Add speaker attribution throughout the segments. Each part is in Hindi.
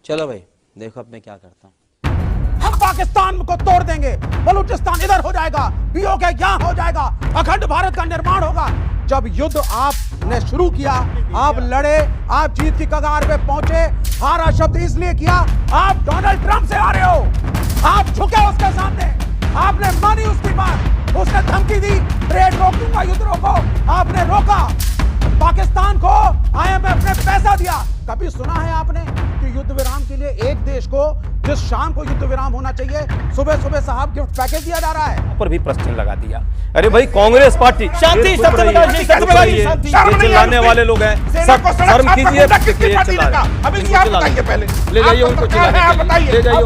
Speaker 1: चलो भाई देखो अब मैं क्या करता हूँ।
Speaker 2: हम पाकिस्तान को तोड़ देंगे, बलूचिस्तान इधर हो जाएगा, पीओके यहाँ हो जाएगा, अखंड भारत का निर्माण होगा। जब युद्ध आपने शुरू किया, आप लड़े, आप जीत की कगार पे पहुंचे। हारा शब्द इसलिए किया, आप डोनाल्ड ट्रंप से आ रहे हो, आप झुके उसके सामने, आपने मानी उसकी बात, उसने धमकी दी ट्रेड रोक दूंगा, युद्ध रोको, आपने रोका। पाकिस्तान को आईएमएफ ने पैसा दिया। कभी सुना है आपने कि युद्ध विराम के लिए एक देश को जिस शाम को युद्ध विराम होना चाहिए सुबह सुबह साहब गिफ्ट पैकेज दिया जा रहा है?
Speaker 3: पर भी प्रश्न लगा दिया। अरे भाई कांग्रेस पार्टी
Speaker 4: शांति, सबसे बड़ा शांति,
Speaker 3: चिल्लाने वाले लोग हैं, शर्म कीजिए। ले जाइए उनको, ले जाइए।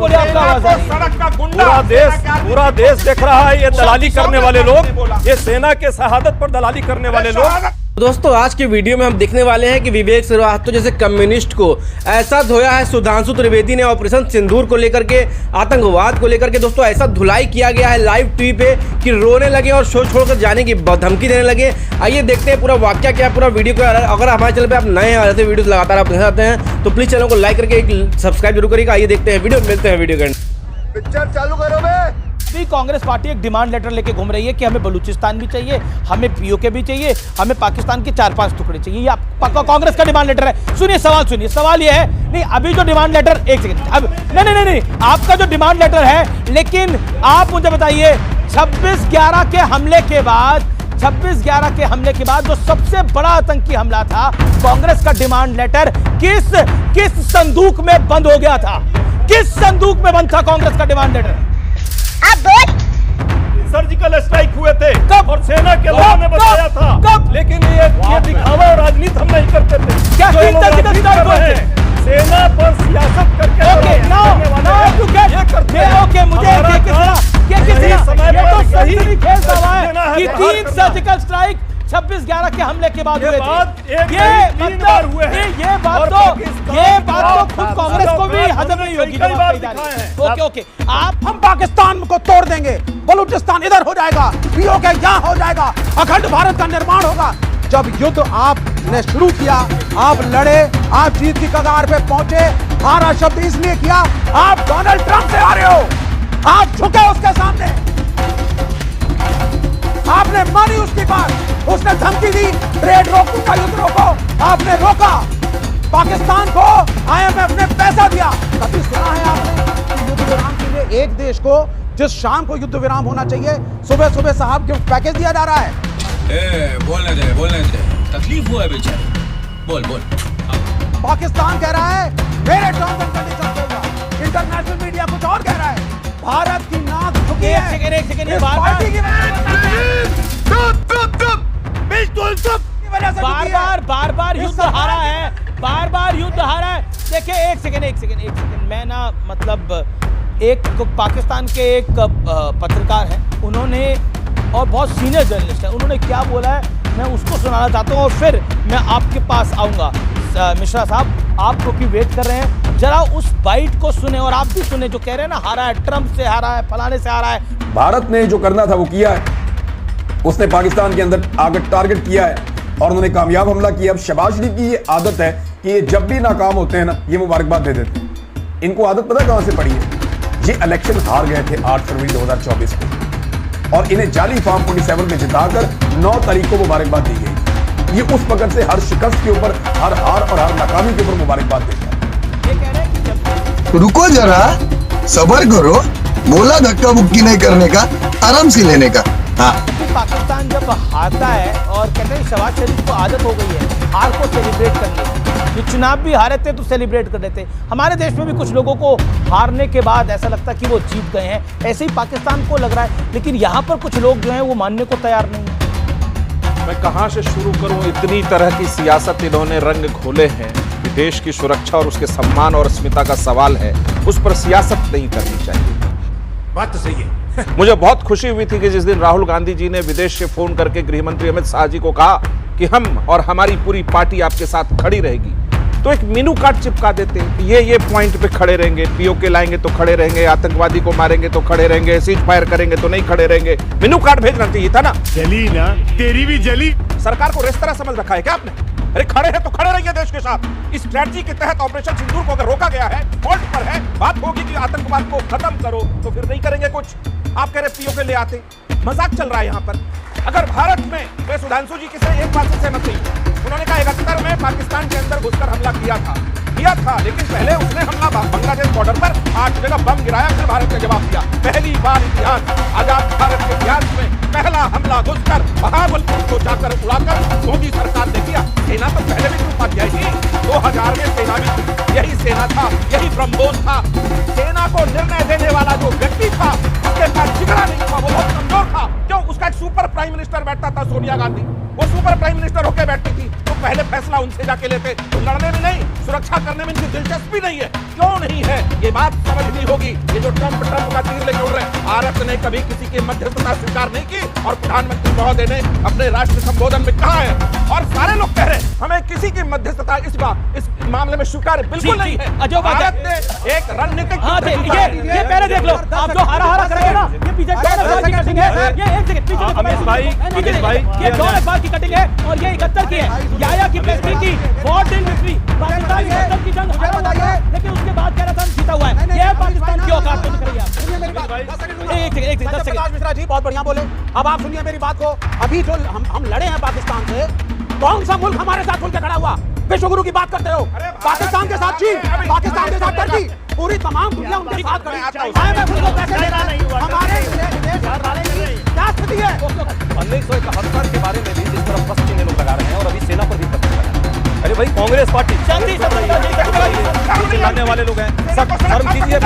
Speaker 3: पूरा देश देख रहा है ये दलाली करने वाले लोग, ये सेना के शहादत पर दलाली करने वाले लोग।
Speaker 4: दोस्तों आज के वीडियो में हम देखने वाले हैं कि विवेक श्रीवास्तव जैसे कम्युनिस्ट को ऐसा धोया है सुधांशु त्रिवेदी ने ऑपरेशन सिंदूर को लेकर के, आतंकवाद को लेकर के। दोस्तों ऐसा धुलाई किया गया है लाइव टीवी पे कि रोने लगे और शो छोड़कर जाने की धमकी देने लगे। आइए देखते हैं पूरा वाक्य क्या, पूरा वीडियो को। अगर हमारे चैनल पे आप नए हैं, ऐसे वीडियो लगातार आप आते हैं तो प्लीज चैनल को लाइक करके एक सब्सक्राइब जरूर करिएगा। आइए देखते हैं वीडियो, मिलते हैं वीडियो के।
Speaker 5: पिक्चर चालू करो बे।
Speaker 4: कांग्रेस पार्टी एक डिमांड लेटर लेके घूम रही है कि हमें बलूचिस्तान भी चाहिए, हमें पीओके भी चाहिए, हमें पाकिस्तान के 4-5 टुकड़े चाहिए। ये कांग्रेस का डिमांड लेटर है। सुनिए सवाल, सुनिए सवाल ये है, नहीं अभी जो डिमांड लेटर, एक सेकंड, अब नहीं, आपका जो डिमांड लेटर है, लेकिन आप मुझे बताइए 26/11 के हमले के बाद, 26/11 के हमले के बाद जो सबसे बड़ा आतंकी हमला था, कांग्रेस का डिमांड लेटर किस संदूक में बंद हो गया था? किस संदूक में बंद था कांग्रेस का डिमांड लेटर?
Speaker 6: आप बोल।
Speaker 3: सर्जिकल स्ट्राइक हुए थे
Speaker 4: कब?
Speaker 3: और सेना के लोगों ने बताया था
Speaker 4: कब?
Speaker 3: लेकिन ये दिखावा और राजनीति हम नहीं करते थे।
Speaker 4: क्या
Speaker 3: जो लोग
Speaker 4: सर्जिकल
Speaker 3: राजनीति
Speaker 4: स्ट्राइक
Speaker 3: कर रहे हैं, सेना पर सियासत करके
Speaker 4: ओके नो यू गेट,
Speaker 3: ये करते हैं।
Speaker 4: ओके मुझे
Speaker 3: हमारा
Speaker 4: ये कितना
Speaker 3: सही समय
Speaker 4: ये तो
Speaker 3: पर सही
Speaker 4: सही खेल रहा है
Speaker 3: देना है,
Speaker 4: कि
Speaker 3: बाहर
Speaker 4: 3
Speaker 3: करना।
Speaker 4: सर्जिकल स्ट्राइक 26/11 के हमले के बाद
Speaker 3: ये
Speaker 4: हुए
Speaker 3: बात
Speaker 4: थे।
Speaker 3: एक
Speaker 4: ये
Speaker 3: नहीं, 3 बार हुए हैं।
Speaker 4: ये बात
Speaker 3: और
Speaker 4: तो खुद कांग्रेस को भी हजम नहीं होगी।
Speaker 3: कई बार दिखाए हैं।
Speaker 4: ओके आप
Speaker 2: हम पाकिस्तान को तोड़ देंगे, बलूचिस्तान इधर हो जाएगा, पीओके यहाँ हो जाएगा, अखंड भारत का निर्माण होगा। जब युद्ध आपने शुरू किया, आप लड़े, आप जीत की कगार पे पहुंचे। हारा शब्द इसलिए किया, आप डोनाल्ड ट्रंप से आ रहे हो, आप झुके उसके सामने, आपने मानी उसकी बात, उसने धमकी दी ट्रेड रोक दूंगा, युद्ध रोको, आपने रोका। पाकिस्तान को आईएमएफ ने पैसा दिया। कभी सुना है आपने कि युद्ध विराम के लिए एक देश को जिस शाम को युद्ध विराम होना चाहिए सुबह सुबह साहब गिफ्ट पैकेज दिया जा रहा है?
Speaker 5: बोलने दे, तकलीफ हुआ है बेचारे, बोल।
Speaker 2: पाकिस्तान कह रहा है मेरे टर्म्स एंड कंडीशंस होगा, इंटरनेशनल मीडिया कुछ और कह रहा है। भारत की नाक झुकी है।
Speaker 4: एक सेकंड
Speaker 2: इस पार्टी की
Speaker 5: बिल्कुल चुप।
Speaker 4: बार युद्ध हारा है, बार युद्ध हारा है। देखिए एक सेकंड, मैं ना मतलब एक पाकिस्तान के एक पत्रकार हैं, उन्होंने, और बहुत सीनियर जर्नलिस्ट है, उन्होंने क्या बोला है मैं उसको सुनाना चाहता हूँ और फिर मैं आपके पास आऊँगा। मिश्रा साहब आप क्योंकि वेट कर रहे हैं, जरा उस बाइट को सुने और आप भी सुने जो कह रहे हैं ना, हारा है, ट्रंप से हारा है, फलाने से हारा है।
Speaker 7: भारत ने जो करना था वो किया है। उसने पाकिस्तान के अंदर आगे टारगेट किया है और उन्होंने कामयाब हमला किया। अब शहबाज शरीफ की ये आदत है कि ये जब भी नाकाम होते हैं ना, ये मुबारकबाद दे देते हैं। इनको आदत पता कहां से पड़ी है? ये इलेक्शन हार गए थे 8 फरवरी 2024 को और इन्हें जाली फॉर्म 47 में जिताकर 9 तारीख को मुबारकबाद दी गई। ये उस वक्त से हर शिकस्त के ऊपर, हर हार और हर नाकामी के ऊपर मुबारकबाद देता है।
Speaker 8: रुको जरा, सबर करो, बोला धक्का मुक्की नहीं करने का, आराम से लेने का। हाँ
Speaker 4: पाकिस्तान जब हारता है और कहते हैं शहबाज शरीफ को आदत हो गई है हार को सेलिब्रेट करने की। ये चुनाव भी हारे थे तो सेलिब्रेट कर लेते। हमारे देश में भी कुछ लोगों को हारने के बाद ऐसा लगता है कि वो जीत गए हैं, ऐसे ही पाकिस्तान को लग रहा है। लेकिन यहाँ पर कुछ लोग जो हैं वो मानने को तैयार नहीं है।
Speaker 3: मैं कहां से शुरू करूं? इतनी तरह की सियासत इन्होंने रंग खोले हैं कि देश की सुरक्षा और उसके सम्मान और अस्मिता का सवाल है, उस पर सियासत नहीं करनी चाहिए।
Speaker 5: बात तो सही है।
Speaker 3: मुझे बहुत खुशी हुई थी कि जिस दिन राहुल गांधी जी ने विदेश से फोन करके गृह मंत्री अमित शाह जी को कहा कि हम और हमारी पूरी पार्टी आपके साथ खड़ी रहेगी, तो एक मेनू कार्ड चिपका देते कि ये पॉइंट पे खड़े रहेंगे, पीओके लाएंगे तो खड़े रहेंगे, आतंकवादी को मारेंगे तो खड़े रहेंगे, सीज फायर करेंगे तो नहीं खड़े रहेंगे। मेनू कार्ड भेजना चाहिए था ना।
Speaker 5: जली ना, तेरी भी जली।
Speaker 3: सरकार को रेस्तरा समझ रखा है क्या आपने? अरे खड़े हैं तो खड़े रहिए देश के साथ। इस स्ट्रैटेजी के तहत ऑपरेशन सिंदूर को अगर रोका गया है, फॉल्ट पर है, बात होगी कि आतंकवाद को खत्म करो, तो फिर नहीं करेंगे कुछ। आप कह रहे पीओके ले आते, मजाक चल रहा है यहाँ पर। अगर भारत में वे सुधांशु जी किसी एक बात से सहमत नहीं, उन्होंने कहा 71 में पाकिस्तान के अंदर घुसकर हमला किया था, लेकिन पहले उसने हमला बांग्लादेश बॉर्डर पर 8 जगह बम गिराया, फिर भारत ने जवाब दिया। पहली बार इतिहास, आजाद भारत के इतिहास में पहला हमला घुसकर बहावलपुर को जाकर उड़ाकर मोदी सरकार ने किया। सेना तो पहले भी उपाध्याय थी, 2000 में सेना भी थी, यही सेना था, यही ब्रह्मोस था। सेना को निर्णय देने वाला जो व्यक्ति था, उसके पास जिगरा नहीं था, वो बहुत कमजोर था। क्यों? उसका एक सुपर प्राइम मिनिस्टर बैठता था, सोनिया गांधी, वो सुपर प्राइम मिनिस्टर होकर बैठती थी, तो पहले फैसला उनसे जाके लेते। तो लड़ने में नहीं, सुरक्षा करने में इनकी दिलचस्पी नहीं है। क्यों नहीं है? ये बात समझनी होगी। ये जो ट्रंप का तीर लेके उड़ रहे हैं, भारत ने कभी किसी की मध्यस्थता स्वीकार नहीं की, और प्रधानमंत्री महोदय ने अपने राष्ट्र संबोधन में कहा है, और सारे लोग कह रहे हैं हमें किसी की मध्यस्थता इस मामले में स्वीकार बिल्कुल नहीं है। भारत ने एक रणनीतिक
Speaker 4: ये पहले देख लो, आप जो हरा करेंगे ना, ये पीछे की कटिंग है, ये एक सेकंड पीछे अमित भाई, ये 2 अखबार की कटिंग है, और ये 71 की है। याया की प्रेस की फॉर इन विक्ट्री, पाकिस्तान 71 की जंग हारा हुआ है, लेकिन उसके बाद कह रहा था जीता हुआ है। ये पाकिस्तान की औकात तो दिख रही है। एक सेकंड
Speaker 2: प्रकाश मिश्रा जी बहुत बढ़िया बोले। अब आप सुनिए मेरी बात को। अभी जो हम लड़े हैं पाकिस्तान से, कौन सा मुल्क हमारे साथ खुल के खड़ा हुआ? विश्वगुरु की बात करते हो, पाकिस्तान के साथ चीन, पाकिस्तान के साथ टर्की, पूरी तमाम दुनिया उनके साथ खड़ी। पैसे दे रहा है हमारे क्या स्थिति है?
Speaker 1: 1971 के बारे में भी जिस तरह फर्स्ट चीने लोग लगा रहे हैं, और अभी सेना पर भी फर्स्ट लगा रहे हैं। अरे भाई कांग्रेस पार्टी करने वाले लोग हैं, सब शर्म कीजिए।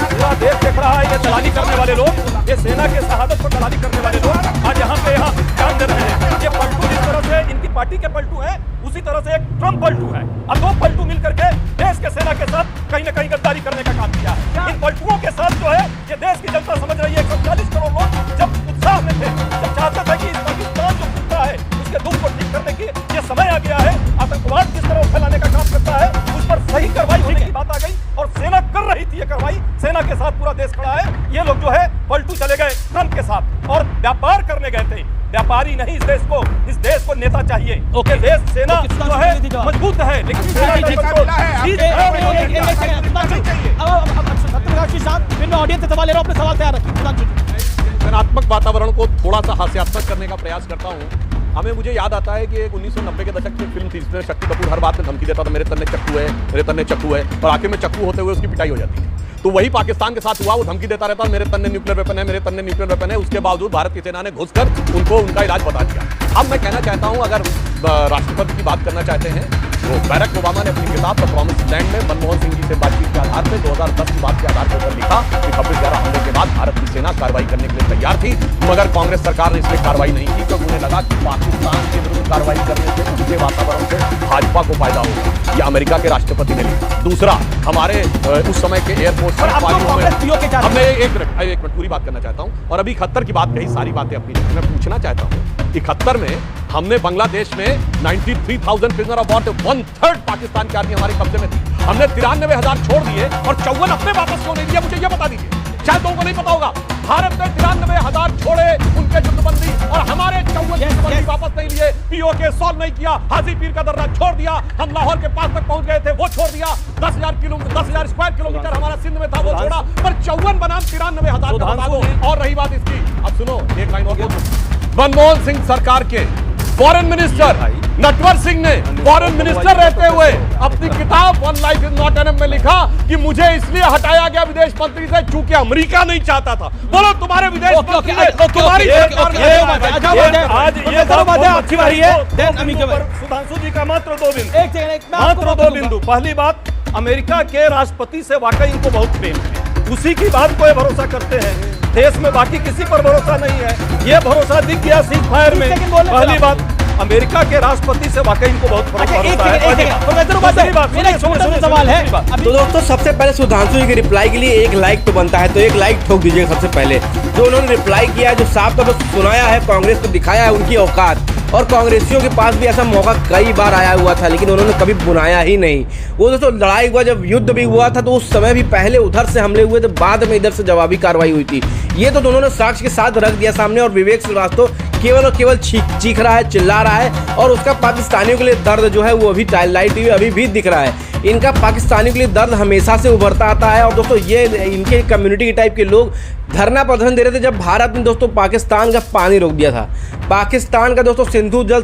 Speaker 1: पूरा देश देख रहा है ये दलाली करने वाले लोग, ये सेना के शहादत पर दलाली करने वाले लोग आज यहाँ पे जान दे रहे हैं। ये पलटू जिस तरह से इनकी पार्टी के पलटू हैं, उसी तरह से एक ट्रंप पलटू है, और 2 पलटू मिलकर के देश के सेना के साथ कहीं न कहीं गद्दारी करने का काम किया है। इन पलटुओं के साथ जो है ये देश की जनता समझ रही है। 140 करोड़ लोग जब उत्साह में थे, जब चाहते थे कि इस पाकिस्तान जो टूटा है उसके दुख को ठीक करने की ये समय आ गया है। आतंकवाद किस तरह फैलाने का काम करता है, उस पर सही कार्रवाई होने की बात आ गई, और सेना कर रही थी ये कार्रवाई। सेना के साथ पूरा देश खड़ा है। ये लोग जो है पलटू चले गए ट्रंप के साथ, और व्यापार करने गए थे। व्यापारी नहीं, इस देश को नेता चाहिए। देश सेना जो है मजबूत है, लेकिन
Speaker 4: ऑडियंस से सवाल ले रहा हूं, अपने सवाल तैयार रखिए।
Speaker 6: रचनात्मक वातावरण को थोड़ा सा हास्यास्पद करने का प्रयास करता हूँ। मुझे याद आता है कि एक 1990 के दशक की फिल्म थी, जिसमें शक्ति कपूर हर बात में धमकी देता था, मेरे तन्ने चक्कू है, मेरे तन्ने चक्कू है, और आखिर में चक्कू होते हुए उसकी पिटाई हो जाती है। तो वही पाकिस्तान के साथ हुआ, वो धमकी देता रहता, मेरे तन्ने न्यूक्लियर वेपन है, मेरे तन्ने न्यूक्लियर वेपन है। उसके बावजूद भारत की सेना ने घुसकर उनको उनका इलाज बता दिया। अब मैं कहना चाहता हूं, अगर राष्ट्रपति की बात करना चाहते हैं, तो बैरक ओबामा ने अपनी किताब द प्रॉमिस्ड लैंड में मनमोहन सिंह जी से बातचीत के आधार पर 2010 की बात के आधार पर लिखा कि 26/11 हमले के बाद भारत की सेना कार्रवाई करने के लिए तैयार थी, मगर कांग्रेस सरकार ने इसलिए कार्रवाई नहीं की क्योंकि उन्हें लगा कि पाकिस्तान के विरुद्ध कार्रवाई करने से उनके वातावरण से भाजपा को फायदा होगा। यह अमेरिका के राष्ट्रपति ने लिखा। दूसरा, हमारे उस समय के एयरफोर्स हमने एक मिनट पूरी बात करना चाहता हूं। और अभी 71 की बात कही, सारी बातें अपनी मैं पूछना चाहता हूं। 71 में हमने बांग्लादेश में 93,000 प्रिजनर ऑफ वॉर, 1/3 पाकिस्तान की आर्मी हमारे कब्जे में थी। हमने 93,000 छोड़ दिए, और 54 अपने वापस क्यों नहीं दिया? मुझे यह बता दीजिए, शायद लोगों को नहीं पता होगा। भारत ने 93,000 छोड़े उनके युद्धबंदी, और हमारे 54 युद्धबंदी वापस नहीं लिए। पीओके सॉल्व नहीं किया, हाजी पीर का दर्रा छोड़ दिया, हम लाहौर के पास तक पहुंच गए थे, वो छोड़ दिया। 10,000 स्क्वायर किलोमीटर हमारा सिंध में था, वो छोड़ा, पर 54 बनाम 93,000 का बता दो। और रही बात इसकी, अब सुनो एक लाइन और, मनमोहन सिंह सरकार के फॉरेन मिनिस्टर नटवर सिंह ने फॉरेन मिनिस्टर रहते हुए अपनी किताब one life is not enough में लिखा कि मुझे इसलिए हटाया गया विदेश मंत्री से चूंकि अमेरिका नहीं चाहता था। बोलो तुम्हारे विदेश मंत्री ने तुम्हारी
Speaker 9: सुधांशु जी का मात्र 2 बिंदु। पहली बात, अमेरिका के राष्ट्रपति से वाकई इनको बहुत प्रेम है, उसी की बात को ये भरोसा करते हैं। देश में बाकी किसी पर भरोसा नहीं है, ये भरोसा दिख गया सीज फायर में। पहली बात, अमेरिका के राष्ट्रपति से वाकई इनको बहुत भरोसा है।
Speaker 4: सवाल है
Speaker 10: तो दोस्तों, सबसे पहले सुधांशु जी के रिप्लाई के लिए एक लाइक तो बनता है, तो एक लाइक ठोक दीजिएगा सबसे पहले। जो उन्होंने रिप्लाई किया है, जो साफ तौर पर सुनाया है, कांग्रेस को दिखाया है उनकी औकात, और कांग्रेसियों के पास भी ऐसा मौका कई बार आया हुआ था, लेकिन उन्होंने कभी बुनाया ही नहीं। वो दोस्तों लड़ाई हुआ, जब युद्ध भी हुआ था तो उस समय भी पहले उधर से हमले हुए थे, बाद में इधर से जवाबी कार्रवाई हुई थी। ये तो दोनों ने साक्ष्य के साथ रख दिया सामने, और विवेक श्रीवास्तव केवल और केवल चीख रहा है, चिल्ला रहा है, और उसका पाकिस्तानियों के लिए दर्द जो है वो अभी लाइट टीवी अभी भी दिख रहा है। इनका पाकिस्तानियों के लिए दर्द हमेशा से उभरता आता है। और दोस्तों ये इनके कम्युनिटी के टाइप के लोग धरना प्रदर्शन दे रहे थे जब भारत ने दोस्तों पाकिस्तान का पानी रोक दिया था। पाकिस्तान का दोस्तों सिंधु जल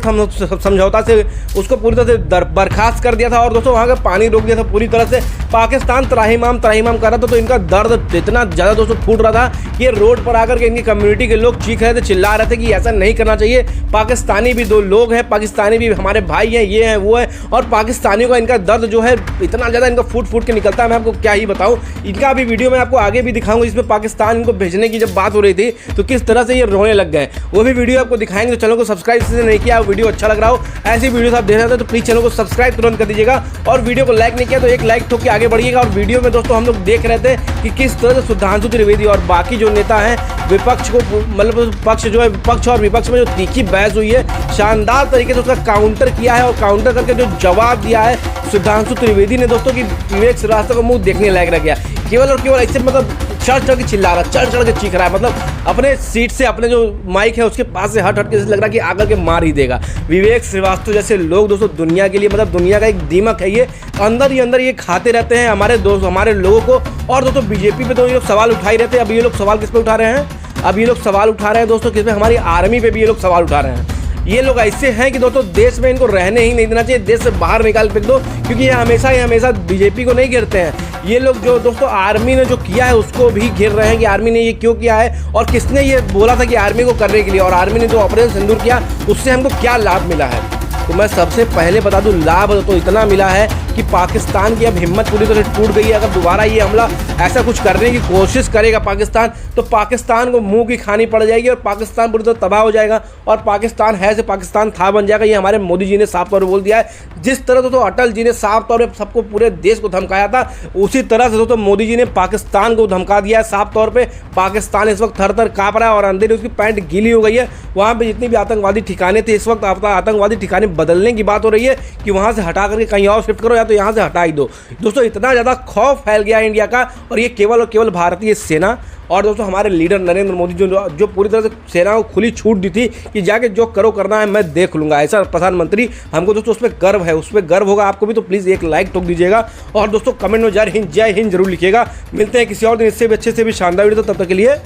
Speaker 10: समझौता से उसको पूरी तरह से बर्खास्त कर दिया था, और दोस्तों वहाँ का पानी रोक दिया था पूरी तरह से। पाकिस्तान त्राहिमाम कर रहा था, तो इनका दर्द इतना ज़्यादा दोस्तों फूट रहा था कि ये रोड पर आकर के इनकी कम्युनिटी के लोग चीख रहे थे, चिल्ला रहे थे कि ऐसा नहीं करना चाहिए। पाकिस्तानी भी दो लोग हैं, पाकिस्तानी भी हमारे भाई हैं, ये हैं वो है, और पाकिस्तानियों का इनका दर्द जो है इतना ज़्यादा इनका फूट के निकलता है, मैं आपको क्या ही बताऊँ। इनका अभी वीडियो मैं आपको आगे भी दिखाऊंगा, जिसमें पाकिस्तान इनको भेजने की जब बात हो रही थी तो किस तरह से ये रोने लग गए, वो भी वीडियो आपको दिखाएंगे। तो चैनल को सब्सक्राइब से नहीं किया, वीडियो अच्छा लग रहा हो, ऐसी वीडियो आप देख रहे हो तो प्लीज चैनल को सब्सक्राइब तुरंत कर दीजिएगा, और वीडियो को लाइक नहीं किया तो एक लाइक ठोक के आगे बढ़िएगा। और वीडियो में दोस्तों हम लोग देख रहे थे कि किस तरह से सुधांशु त्रिवेदी और बाकी जो नेता हैं विपक्ष को, मतलब पक्ष जो है विपक्ष और विपक्ष में जो तीखी बहस हुई है, शानदार तरीके से उसका काउंटर किया है, और काउंटर करके जो जवाब दिया है सुधांशु त्रिवेदी ने दोस्तों, कि विवेक श्रीवास्तव का मुंह देखने लायक रह गया। केवल और केवल ऐसे मतलब चढ़ के चिल्ला रहा, चढ़ के चीख रहा है, मतलब अपने सीट से, अपने जो माइक है उसके पास से हट के लग रहा है कि आकर के मार ही देगा। विवेक श्रीवास्तव जैसे लोग दोस्तों दुनिया के लिए, मतलब दुनिया का एक दीमक है, ये अंदर ही अंदर ये खाते रहते हैं हमारे दोस्त, हमारे लोगों को। और दोस्तों बीजेपी पे तो ये लोग सवाल उठा ही रहते हैं। अब ये लोग सवाल किस पे उठा रहे हैं? अब ये लोग सवाल उठा रहे हैं दोस्तों किस पे? हमारी आर्मी पे भी ये लोग सवाल उठा रहे हैं। ये लोग ऐसे हैं कि दोस्तों देश में इनको रहने ही नहीं देना चाहिए, देश से बाहर निकाल फेंक दो, क्योंकि ये हमेशा बीजेपी को नहीं घेरते हैं। ये लोग जो दोस्तों आर्मी ने जो किया है उसको भी घेर रहे हैं कि आर्मी ने ये क्यों किया है, और किसने ये बोला था कि आर्मी को करने के लिए, और आर्मी ने जो ऑपरेशन सिंदूर किया उससे हमको क्या लाभ मिला है। तो मैं सबसे पहले बता दूं, लाभ तो इतना मिला है कि पाकिस्तान की अब हिम्मत पूरी तरह टूट गई है। अगर दोबारा ये हमला ऐसा कुछ करने की कोशिश करेगा पाकिस्तान, तो पाकिस्तान को मुंह की खानी पड़ जाएगी, और पाकिस्तान पूरी तरह तबाह हो जाएगा, और पाकिस्तान है से पाकिस्तान था बन जाएगा। ये हमारे मोदी जी ने साफ तौर पर बोल दिया है। जिस तरह दोस्तों अटल जी ने साफ तौर पर सबको, पूरे देश को धमकाया था, उसी तरह से दोस्तों मोदी जी ने पाकिस्तान को धमका दिया है साफ तौर पर। पाकिस्तान इस वक्त थर काँप रहा है, और अंदर उसकी पैंट गीली हो गई है। वहाँ पर जितनी भी आतंकवादी ठिकाने थे, इस वक्त आतंकवादी ठिकाने बदलने की बात हो रही है कि वहाँ से हटा करके कहीं और शिफ्ट करो, या तो यहाँ से हटा ही दो। दोस्तों इतना ज़्यादा खौफ फैल गया है इंडिया का, और ये केवल और केवल भारतीय सेना और दोस्तों हमारे लीडर नरेंद्र मोदी जो पूरी तरह से सेना को खुली छूट दी थी कि जाके जो करो करना है मैं देख लूँगा, ऐसा प्रधानमंत्री, हमको दोस्तों उस पर गर्व है, उस पर गर्व होगा आपको भी। तो प्लीज़ एक लाइक ठोक दीजिएगा, और दोस्तों कमेंट में जय हिंद जरूर लिखिएगा। मिलते हैं किसी और दिन इससे भी अच्छे से भी शानदार वीडियो, तब तक के लिए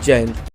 Speaker 10: जय हिंद।